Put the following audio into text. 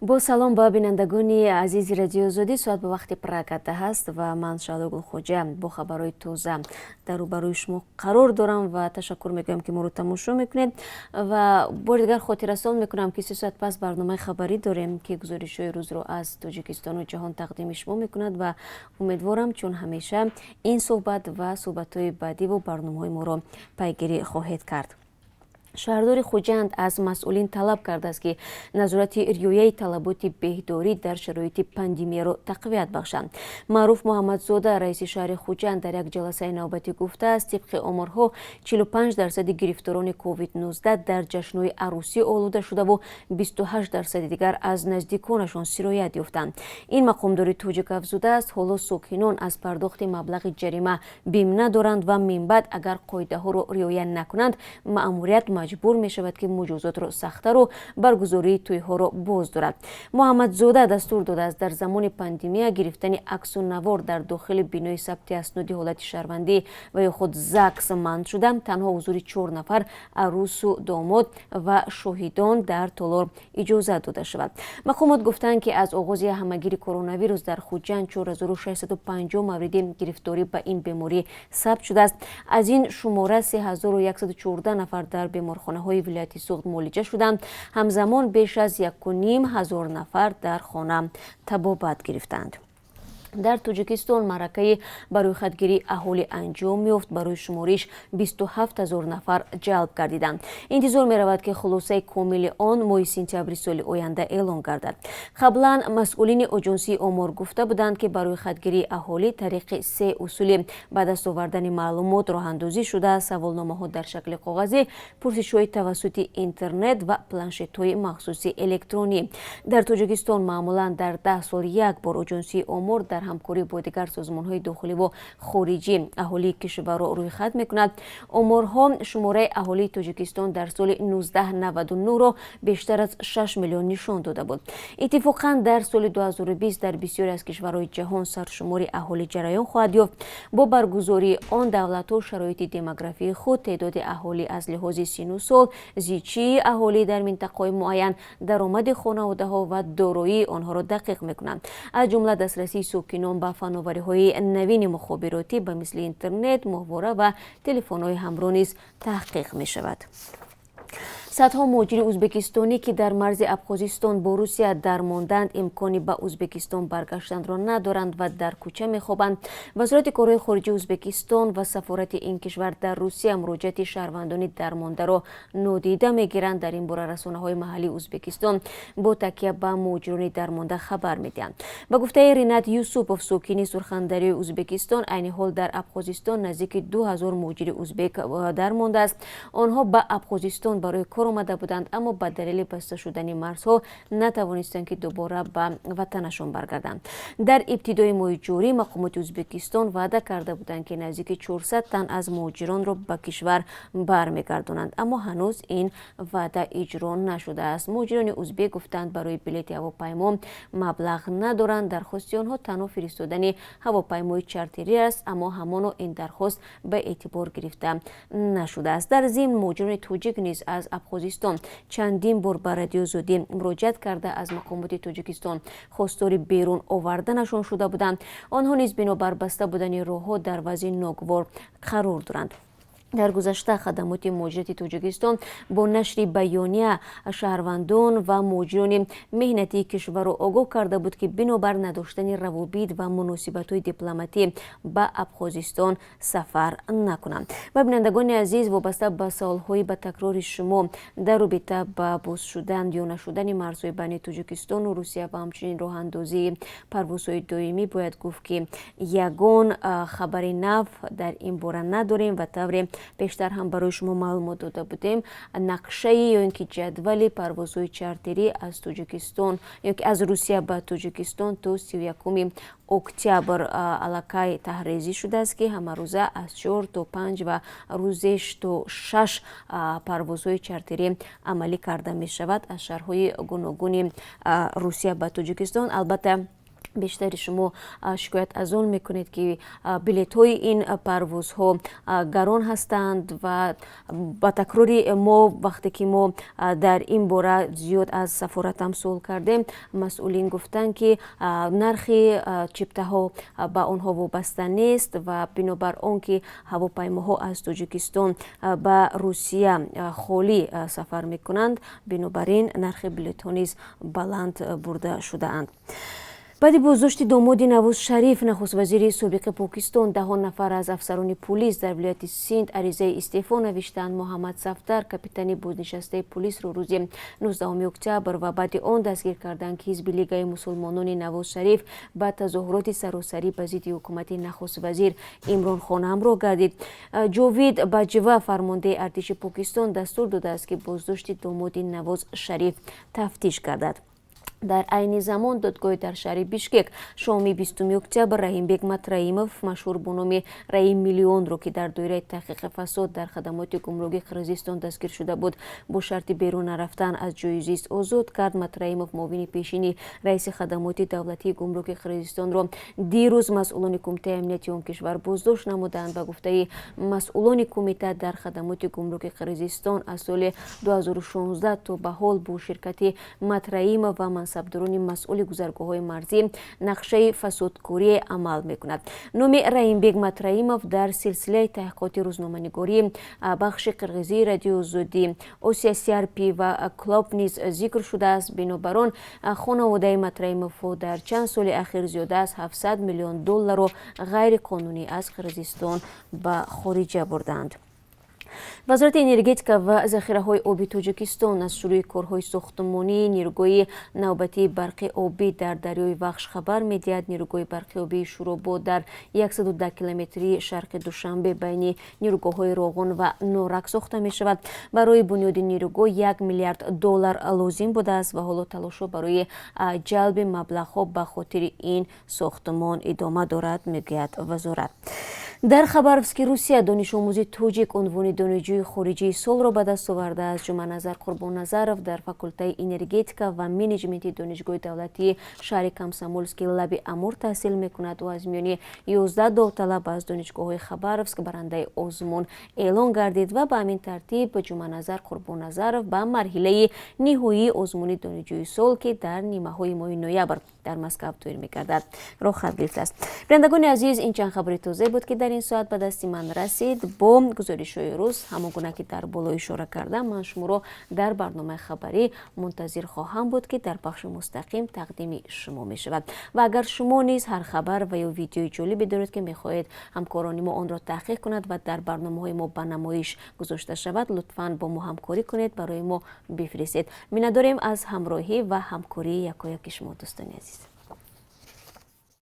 با سلام به بینندگان عزیز رادیو آزادی. ساعت به وقت پراگنده هست و من شادو خوجه با خبرهای تازه در روبروی شما قرار دارم و تشکر میکنم که ما رو تماشا میکنید و بار دیگر خاطررسان میکنم که 3 ساعت پس برنامه خبری داریم که گزارش‌های روز رو از تاجیکستان و جهان تقدیم شما میکند و امیدوارم چون همیشه این صحبت و صحبت‌های بعدی و برنامه‌های ما رو پیگیری خواهید کرد. شهردار خوجند از مسئولین طلب کرده است که نظارت ریویه طلبات بهداری در شرایط پاندمی را تقویت بخشند. معروف محمدزاده رئیس شهر خوجند در یک جلسه نوبتی گفته است طبق آمارها 45% گرفتاران کووید 19 در جشن‌های عروسی آلوده شده و 28% دیگر از نزدیکانشان سرایت یافتند. این مقامدار توجیک افزوده است حالا ساکنان از پرداخت مبلغ جریمه بیم ندارند و من بعد اگر قاعده ها را رعایت نکنند مأموریت مجبور می شود که مجازات را سخت‌تر و برگزاری توی ها را باز دارد. محمدزاده دستور داده است در زمان پاندمی گرفتن عکس و نوار در داخل بینای ثبت اسناد حالت شهروندی و یا خود زکس منع شده. تنها حضور 4 نفر عروس و داماد و شاهدان در تالار اجازه داده شود. مقامات گفتند که از آغاز همهگیری کرونا ویروس در خوجند 4650 مورد گرفتاری به این بیماری ثبت شده است. از این شماره 3114 نفر در بیمارخانه‌های ولایت سوخت معالجه شدند. همزمان بیش از 1500 نفر در خانه طبابت گرفتند. در تاجیکستان معرکه برای خودگیری اهالی انجام یافت. برای شمارش 27000 نفر جلب گردیدند. انتظار می رود که خلاصه کامل آن ماه سپتامبر سال آینده اعلام گردد. قبلا مسئولین آژانسی آمار گفته بودند که برای خودگیری اهالی طریق 3 اصول به دست آوردن معلومات راه اندازی شده. سوالنامه ها در شکل کاغذی، پرسش های توسط اینترنت و پلنشت های مخصوص الکترونی. در تاجیکستان معمولا در 10 سال یک بار آژانسی آمار در همکاری با دیگر سازمان‌های داخلی و خارجی اهالی کشور را روی خط می‌کند. آمارها شماره اهالی تاجیکستان در سال 1999 را بیشتر از 6 میلیون نشان داده بود. اتفاقاً در سال 2020 در بسیاری از کشورهای جهان سرشماری اهالی جریان خواهد یافت. با برگزاری آن دولت‌ها شرایط دموگرافی خود، تعداد اهالی از لحاظ سن و سال، زیچی اهالی در منطقه‌های معین، درآمد خانواده‌ها و دارایی آنها را دقیق می‌کنند. از جمله دسترسی ساکنان به فناوری‌های نوین مخابراتی به مثل اینترنت، ماهواره و تلفن‌های همراه نیز تحقیق می‌شود. صدها مهاجر ازبکستانی که در مرز ابخازستان با روسیه درماندند امکانی به ازبکستان برگشتن را ندارند و در کوچه می‌خوابند. وزارت کارهای خارجه ازبکستان و سفارت این کشور در روسیه مراجعت شهروندان درمانده را نادیده می‌گیرند. در این باره رسانه‌های محلی ازبکستان با تکیه به مهاجران درمانده خبر می‌دهند. به گفته رینات یوسوپوف ساکن سرخندری ازبکستان، عین حال در ابخازستان نزدیک 2000 مهاجر ازبک درمانده است. آنها به ابخازستان برای کار آمده بودند اما به دلیل بسته شدن مرزها نتوانستند که دوباره به وطنشان برگردند. در ابتدای ماه جاری مقامات ازبکستان وعده کرده بودند که نزدیک 400 تن از مهاجران را به کشور برمیگردانند اما هنوز این وعده اجرا نشده است. مهاجران ازبک گفتند برای بلیط هواپیما مبلغ ندارند. درخواست آنها تنها فرستادن هواپیمای چارتری است اما همان این درخواست به اعتبار گرفته نشده است. در ضمن مهاجران تاجیک نیز از ابخازستان چندین بار به رادیو آزادی مراجعت کرده از مقامات تاجیکستان خواستار بیرون آوردنشان شده بودند. آنها نیز بنابر بسته بودن راهها در وضع ناگوار قرار دارند. در گذشته خدمات مهاجرت تاجیکستان با نشر بیانیه شهروندان و مهاجران مهنتی کشور را آگاه کرده بود که بنابر نداشتن روابط و مناسبت‌های دیپلماتی به ابخازستان سفر نکنند. و بینندگان عزیز، وابسته به سوال‌های به تکرار شما در رابطه با باز شدن یا نشدن مرزهای بین تاجیکستان و روسیه و همچنین راه اندازی پروازهای دائمی باید گفت که یگان خبر نو در این باره نداریم و طور بیشتر هم برای شما معلومات داده بودیم. نقشه یا اینکه جدول پروازهای چارتری از تاجیکستان یا که از روسیه به تاجیکستان تا 31 اکتبر علاقه تحریزی شده است که همه روزه از 4 تا 5 و روزش تا 6 پروازهای چارتری عملی کرده می شود از شهرهای گوناگون روسیه به تاجیکستان. البته بیشتری شما شکایت از آن میکنید که بلیط های این پروازها گران هستند و با تکراری ما وقتی که ما در این باره زیاد از سفارت هم سوال کردیم، مسئولین گفتن که نرخ چپته ها به آنها وابسته نیست و بنابر آن که هواپیماها از تاجیکستان به روسیه خالی سفر میکنند، بنابراین نرخ بلیط ها نیز بلند برده شده اند. بعد بازداشت داماد نواز شریف، نخست وزیر سابق پاکستان 10 نفر از افسران پلیس در ولایت سیند عریضه استعفا نوشتند. محمد صفدر کاپیتان بازنشسته پلیس رو روز 19 اکتبر و بعد آن دستگیر کردند که حزب لیگ مسلمانان نواز شریف با تظاهرات سراسری به ضد حکومت نخست وزیر عمران خان همراه گردید. جاوید باجوا فرمانده ارتش پاکستان دستور داده است که بازداشت داماد نواز شریف تفتیش گردد. در عین زمان دادگاه در شهر بیشکک شام 20 اکتبر رحیمبек матраимов مشهور به نام رحیم میلیون رو که در دایره تحقیق فساد در خدمات گمرکی قرقیزستان دستگیر شده بود با شرط بیرون رفتن از جای زیست آزاد کرد. матраимов معاون پیشین رئیس خدمات دولتی گمرک قرقیزستان را دیروز مسئولان کمیته امنیتی آن کشور بازداشت نمودند. به گفته مسئولان کمیته در خدمات گمرک قرقیزستان از سال 2016 تا به حال با شرکت матраимов و منصبداران مسئول گذرگاه‌های مرزی نقشه فسادکاری عمل می‌کند. نام رحیمبек матраимов در سلسله تحقیقات روزنامه‌نگاری بخش قرقیزی رادیو آزادی، آسیا سیارپی و کلاب نیز ذکر شده است. بنابر آن خانواده матраимов در چند سال اخیر زیاده از 700 میلیون دلار را غیر قانونی از قرقیزستان به خارج بردند. وزارت انرژتیکا و ذخیره‌های آبی تاجیکستان از شروع کارهای ساختمانی نیروگاه نوبتی برقی آبی در دریای وخش خبر می‌دهد. نیروگاه برقی آبی شوراباد در 110 کیلومتری شرق دوشنبه بین نیروگاه‌های راغون و نورک ساخته می‌شود. برای بنیاد نیروگاه 1 میلیارد دلار لازم بوده است و حالا تلاش‌ها برای جلب مبلغ‌ها به خاطر این ساختمان ادامه دارد، می‌گوید وزارت. در خبر است که روسیه دانش آموز تاجیک عنوان دانشجوی خارجی سال را به دست آورده است. جمع‌نظر قربان‌نظرов در فاکولته انرژتیکا و منیجمنت دانشگاه دولتی شهر کامسомольسکی لب امور تحصیل می‌کند و از میان 11 داوطلب از دانشگاه خباروفسک برنده آزمون اعلان گردید و به همین ترتیب جمع‌نظر قربان‌نظرов به مرحله نهایی آزمون دانشجوی سال که در نیمه‌های ماه نوامبر در مسکو دایر می‌گردد راه گرفته است. بینندگان عزیز، این چند خبر تازه بود که در این ساعت به دست من رسید. با گزارش‌های روز همانگونه که در بالا اشاره کردم، من شما را در برنامه خبری منتظر خواهم بود که در بخش مستقیم تقدیم شما می شود. و اگر شما نیز هر خبر و یا ویدیوی جالبی دارید که می خواهید همکاران ما آن را تحقیق کند و در برنامه‌های ما به نمایش گذاشته شود، لطفاً با ما همکاری کنید، برای ما بفرستید. می‌نداریم از همراهی و همکاری یکایک شما دوستان عزیز.